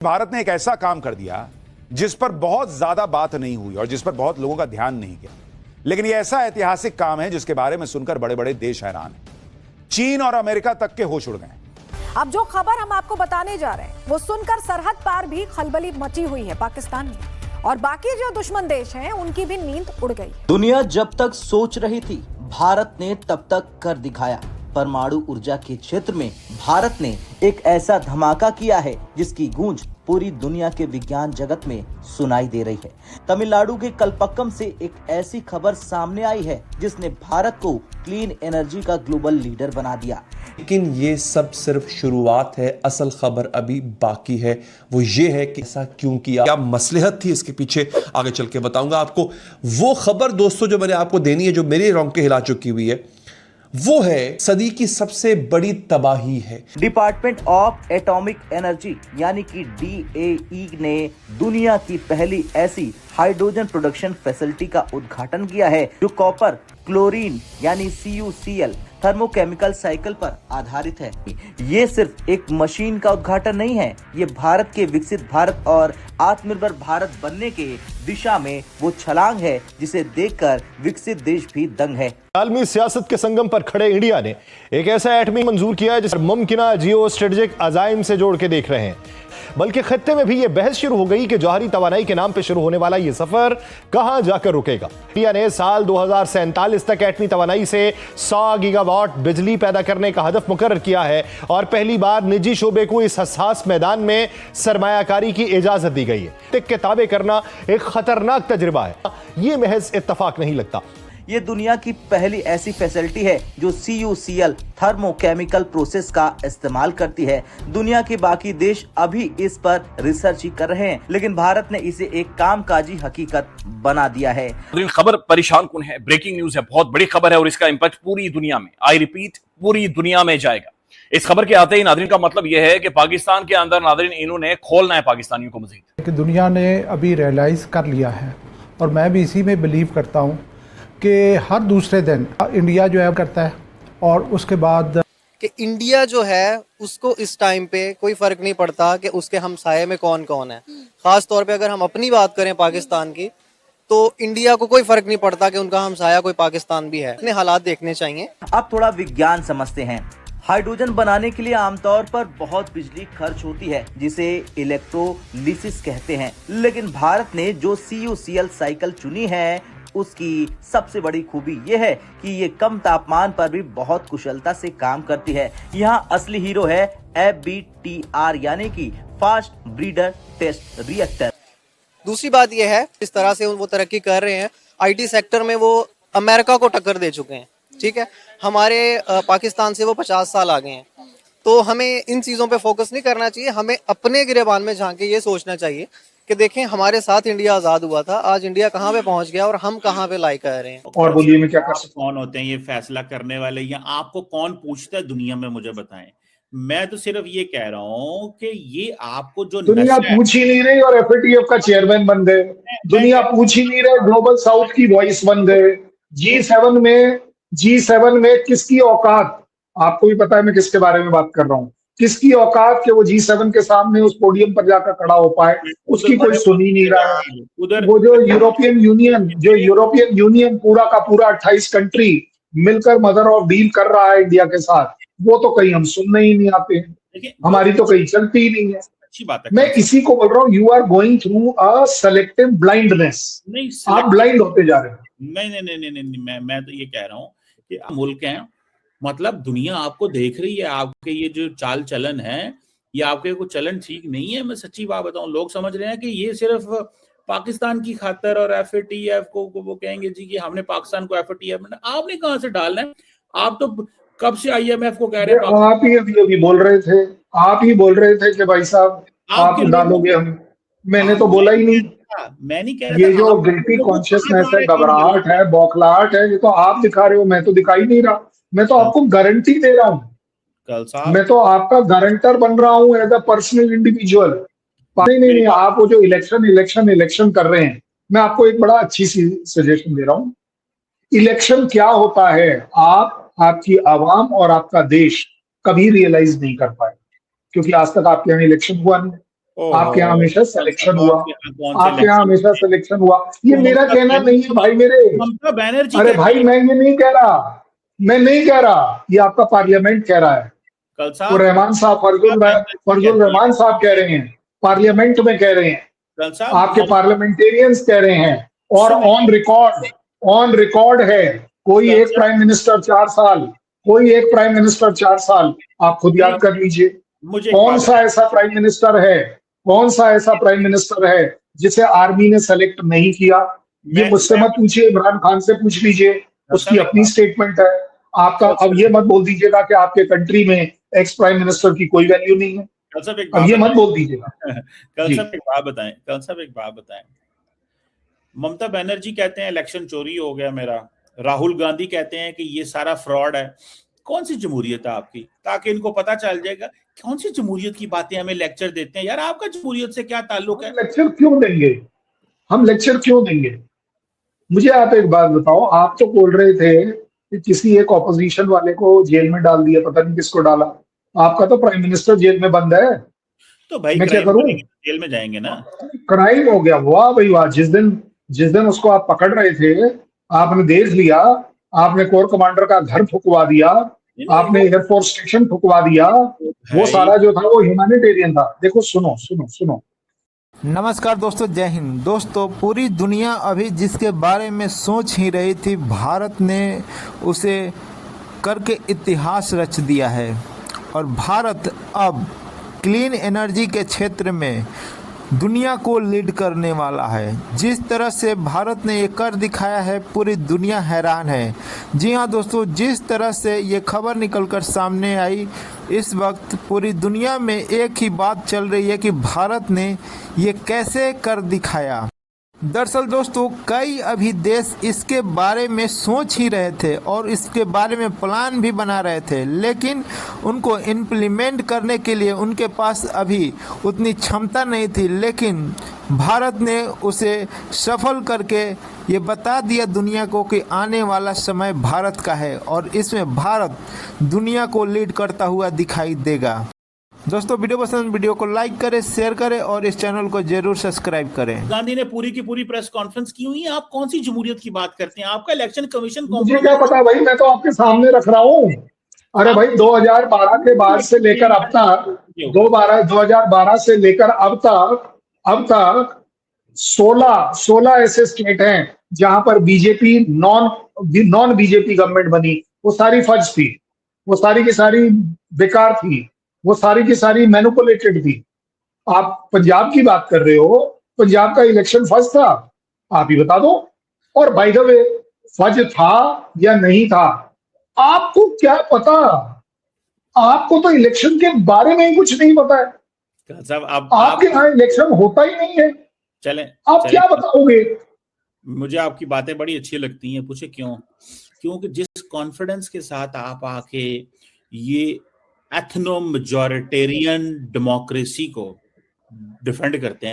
भारत ने एक ऐसा काम कर दिया जिस पर बहुत ज्यादा बात नहीं हुई और जिस पर बहुत लोगों का ध्यान नहीं गया, लेकिन यह ऐसा ऐतिहासिक काम है जिसके बारे में सुनकर बड़े बड़े देश हैरान हैं। चीन और अमेरिका तक के होश उड़ गए। अब जो खबर हम आपको बताने जा रहे हैं वो सुनकर सरहद पार भी खलबली मची हुई है पाकिस्तान में, और बाकी जो दुश्मन देश हैं उनकी भी नींद उड़ गई है। दुनिया जब तक सोच रही थी, भारत ने तब तक कर दिखाया। परमाणु ऊर्जा के क्षेत्र में भारत ने एक ऐसा धमाका किया है जिसकी गूंज पूरी दुनिया के विज्ञान जगत में सुनाई दे रही है। तमिलनाडु के कलपक्कम से एक ऐसी खबर सामने आई है जिसने भारत को क्लीन एनर्जी का ग्लोबल लीडर बना दिया। लेकिन ये सब सिर्फ शुरुआत है, असल खबर अभी बाकी है। वो ये है कि ऐसा क्यों किया, क्या मसलहत थी इसके पीछे, आगे चल के बताऊंगा आपको। वो खबर दोस्तों जो मैंने आपको देनी है, जो मेरे रोंगटे हिला चुकी हुई है, वो है सदी की सबसे बड़ी तबाही है। डिपार्टमेंट ऑफ एटॉमिक एनर्जी यानी कि DAE ने दुनिया की पहली ऐसी हाइड्रोजन प्रोडक्शन फैसिलिटी का उद्घाटन किया है जो कॉपर क्लोरीन यानी CuCl थर्मोकेमिकल साइकिल पर आधारित है। ये सिर्फ एक मशीन का उद्घाटन नहीं है, ये भारत के विकसित भारत और आत्मनिर्भर भारत बनने के दिशा में वो छलांग है जिसे देखकर विकसित देश भी दंग है। आलमी सियासत के संगम पर खड़े इंडिया ने एक ऐसा एटमी मंजूर किया है जिसे मुमकिन जियो स्ट्रेटेजिक अजाइम से जोड़ के देख रहे हैं। बल्कि खत्ते में भी ये बहस शुरू हो गई कि जौहरी तवानाई के नाम पे शुरू होने वाला ये सफर कहां जाकर रुकेगा। इंडिया ने साल 2047 तक एटमी तवानाई से 100 गीगावाट बिजली पैदा करने का हदफ मुकर्रर किया है और पहली बार निजी शोबे को इस हसास मैदान में सरमायाकारी की इजाजत दी गई है। टिक के ताबे करना एक खतरनाक तजुर्बा है, ये महज इत्तफाक नहीं लगता। ये दुनिया की पहली ऐसी फैसिलिटी है जो CuCl थर्मोकेमिकल प्रोसेस का इस्तेमाल करती है। दुनिया के बाकी देश अभी इस पर रिसर्च ही कर रहे हैं, लेकिन भारत ने इसे एक कामकाजी हकीकत बना दिया है। खबर परेशान कौन है, ब्रेकिंग न्यूज है, बहुत बड़ी खबर है और इसका इम्पैक्ट पूरी दुनिया में, आई रिपीट, पूरी दुनिया में जाएगा। इस खबर के आते ही नादरीन का मतलब यह है कि पाकिस्तान के अंदर नादरीन इन्होंने खोलना है पाकिस्तानियों को मजीद। कि दुनिया ने अभी रियलाइज कर लिया है और मैं भी इसी में बिलीव करता हूँ कि हर दूसरे दिन इंडिया जो है करता है, और उसके बाद कि इंडिया जो है उसको इस टाइम पे कोई फ़र्क नहीं पड़ता कि उसके हमसाये में कौन कौन है। ख़ास तौर पे अगर हम अपनी बात करें पाकिस्तान की, तो इंडिया को कोई फ़र्क नहीं पड़ता कि उनका हमसाया कोई पाकिस्तान भी है। अपने हालात देखने चाहिए। अब थोड़ा विज्ञान समझते हैं। हाइड्रोजन बनाने के लिए आमतौर पर बहुत बिजली खर्च होती है जिसे इलेक्ट्रोलिसिस कहते हैं, लेकिन भारत ने जो CuCl साइकिल चुनी है उसकी सबसे बड़ी खूबी यह है कि ये कम तापमान पर भी बहुत कुशलता से काम करती है। यहाँ असली हीरो है FBTR यानी कि फास्ट ब्रीडर टेस्ट रिएक्टर। दूसरी बात यह है इस तरह से वो तरक्की कर रहे हैं, IT सेक्टर में वो अमेरिका को टक्कर दे चुके हैं। ठीक है, हमारे पाकिस्तान से वो 50 साल आगे हैं। तो हमें इन चीज़ों पे फोकस नहीं करना चाहिए, हमें अपने गिरेबान में झांक के ये सोचना चाहिए कि देखें हमारे साथ इंडिया आज़ाद हुआ था, आज इंडिया कहाँ पे पहुंच गया और हम कहाँ पे लाई कर रहे हैं। और बोलिए मैं क्या कर सकता हूं? कौन होते हैं ये फैसला करने वाले, या आपको कौन पूछता है दुनिया में, मुझे बताएं। मैं तो सिर्फ ये कह रहा हूं कि ये आपको जो दुनिया पूछ ही नहीं रही और FATF का चेयरमैन बन गए, दुनिया पूछ ही नहीं रहे, ग्लोबल साउथ की वॉइस बन गए। G7 में किसकी औकात, आपको भी पता है मैं किसके बारे में बात कर रहा हूँ, किसकी औकात कि वो G7 के सामने उस पोडियम पर जाकर खड़ा हो पाए, उसकी कोई सुन ही नहीं रहा है। उधर वो जो यूरोपियन यूनियन पूरा का पूरा 28 कंट्री मिलकर मदर ऑफ डील कर रहा है इंडिया के साथ, वो तो कहीं हम सुनने ही नहीं आते हैं, हमारी तो कहीं चलती ही नहीं है। अच्छी बात है, मैं इसी को बोल रहा हूँ, you are going through a selective blindness. आप ब्लाइंड होते जा रहे हैं। नहीं, मैं तो ये कह रहा हूँ कि मुल्क हैं, मतलब दुनिया आपको देख रही है, आपके ये जो चाल चलन है ये आपके को चलन ठीक नहीं है। मैं सच्ची बात बताऊं, लोग समझ रहे हैं कि ये सिर्फ पाकिस्तान की खातर और FATF को वो कहेंगे जी कि हमने पाकिस्तान को FATF में, आपने कहां से डालना है? आप तो कब से IMF को कह रहे हैं। आप ही अभी बोल रहे थे, आप ही बोल रहे थे कि भाई साहब आप डालोगे, हम मैंने तो बोला ही नहीं। मैं नहीं कह रहा, ये जो गिल्टी कॉन्शियसनेस है, घबराहट है, बौखलाहट है, ये तो आप दिखा रहे हो, मैं तो दिखाई नहीं रहा। मैं तो आपको गारंटी दे रहा हूँ, मैं तो आपका गारंटर बन रहा हूँ एज अ पर्सनल इंडिविजुअल। नहीं, आप वो जो इलेक्शन कर रहे हैं, मैं आपको एक बड़ा अच्छी सी सजेशन दे रहा हूँ। इलेक्शन क्या होता है आपकी आवाम और आपका देश कभी रियलाइज नहीं कर पाए, क्योंकि आज तक आपके यहाँ इलेक्शन हुआ नहीं। आपके यहाँ हमेशा सिलेक्शन हुआ, आपके यहाँ इलेक्शन हमेशा सिलेक्शन हुआ। ये मेरा कहना नहीं है भाई मेरे। ममता बनर्जी अरे भाई मैं ये नहीं कह रहा, मैं नहीं कह रहा, ये आपका पार्लियामेंट कह रहा है। कल वो साहब रहमान साहब, फरजुल रहमान साहब कह रहे हैं, पार्लियामेंट में कह रहे हैं, कल साहब आपके पार्लियामेंटेरियंस कह रहे हैं, और ऑन रिकॉर्ड है। कोई एक प्राइम मिनिस्टर 4 साल, कोई एक प्राइम मिनिस्टर 4 साल, आप खुद याद कर लीजिए। मुझे कौन सा ऐसा प्राइम मिनिस्टर है, कौन सा ऐसा प्राइम मिनिस्टर है जिसे आर्मी ने सेलेक्ट नहीं किया? ये मुझसे मत पूछिए, इमरान खान से पूछ लीजिए, उसकी अपनी स्टेटमेंट है। आपका अब ये मत बोल दीजिएगा कि आपके कंट्री में एक्स प्राइम मिनिस्टर की कोई वैल्यू नहीं है। अब ये मत बोल दीजिएगा। कल साहब एक बात बताएं, ममता बनर्जी कहते हैं इलेक्शन चोरी हो गया मेरा, राहुल गांधी कहते हैं कि ये सारा फ्रॉड है। कौन सी जमहूरियत है आपकी, ताकि इनको पता चल जाएगा कौन सी जमहूरियत की बातें हमें लेक्चर देते हैं। यार आपका जमहूरियत से क्या ताल्लुक है? लेक्चर क्यों देंगे हम, लेक्चर क्यों देंगे? मुझे आप एक बात बताओ, आप तो बोल रहे थे कि किसी एक ऑपोजिशन वाले को जेल में डाल दिया, पता नहीं किसको डाला। आपका तो प्राइम मिनिस्टर जेल में बंद है, तो भाई मैं क्या करूं? जेल में जाएंगे ना। क्राइम हो गया, वाह भाई वाह। जिस दिन उसको आप पकड़ रहे थे, आपने देख लिया, आपने कोर कमांडर का घर फुकवा दिया, आपने एयरफोर्स स्टेशन फुकवा दिया। वो सारा जो था वो ह्यूमैनिटेरियन था। देखो सुनो सुनो सुनो। नमस्कार दोस्तों, जय हिंद। दोस्तों, पूरी दुनिया अभी जिसके बारे में सोच ही रही थी, भारत ने उसे करके इतिहास रच दिया है। और भारत अब क्लीन एनर्जी के क्षेत्र में दुनिया को लीड करने वाला है। जिस तरह से भारत ने ये कर दिखाया है, पूरी दुनिया हैरान है। जी हाँ दोस्तों, जिस तरह से ये खबर निकलकर सामने आई, इस वक्त पूरी दुनिया में एक ही बात चल रही है कि भारत ने ये कैसे कर दिखाया। दरअसल दोस्तों, कई अभी देश इसके बारे में सोच ही रहे थे और इसके बारे में प्लान भी बना रहे थे, लेकिन उनको इम्प्लीमेंट करने के लिए उनके पास अभी उतनी क्षमता नहीं थी। लेकिन भारत ने उसे सफल करके ये बता दिया दुनिया को कि आने वाला समय भारत का है और इसमें भारत दुनिया को लीड करता हुआ दिखाई देगा। दोस्तों, वीडियो पसंद, वीडियो को लाइक करें, शेयर करें और इस चैनल को जरूर सब्सक्राइब करें। गांधी ने पूरी की पूरी प्रेस कॉन्फ्रेंस की हुई है। आप कौन सी जमहूरियत की बात करते हैं? आपका इलेक्शन कमीशन मुझे क्या पता भाई, मैं तो आपके सामने रख रहा हूँ। अरे भाई 2012 के बाद से लेकर अब तक, 2012 से लेकर अब तक 16 ऐसे स्टेट हैं जहां पर बीजेपी नॉन बीजेपी गवर्नमेंट बनी। वो सारी फर्ज थी, वो सारी की सारी बेकार थी, वो सारी की सारी मैनिपुलेटेड थी। आप पंजाब की बात कर रहे हो, पंजाब का इलेक्शन फर्ज था, आप ही बता दो। और बाय द वे, फर्ज था या नहीं था, आपको क्या पता? आपको तो इलेक्शन के बारे में ही कुछ नहीं पता है। साहब आपके यहाँ इलेक्शन होता ही नहीं है, आप क्या बताओगे? मुझे आपकी बातें बड़ी अच्छी लगती हैं। पूछे क्यों? क्योंकि जिस कॉन्फिडेंस के साथ आप आके ये एथनो मेजॉरिटेरियन डेमोक्रेसी को डिफेंड करते हैं,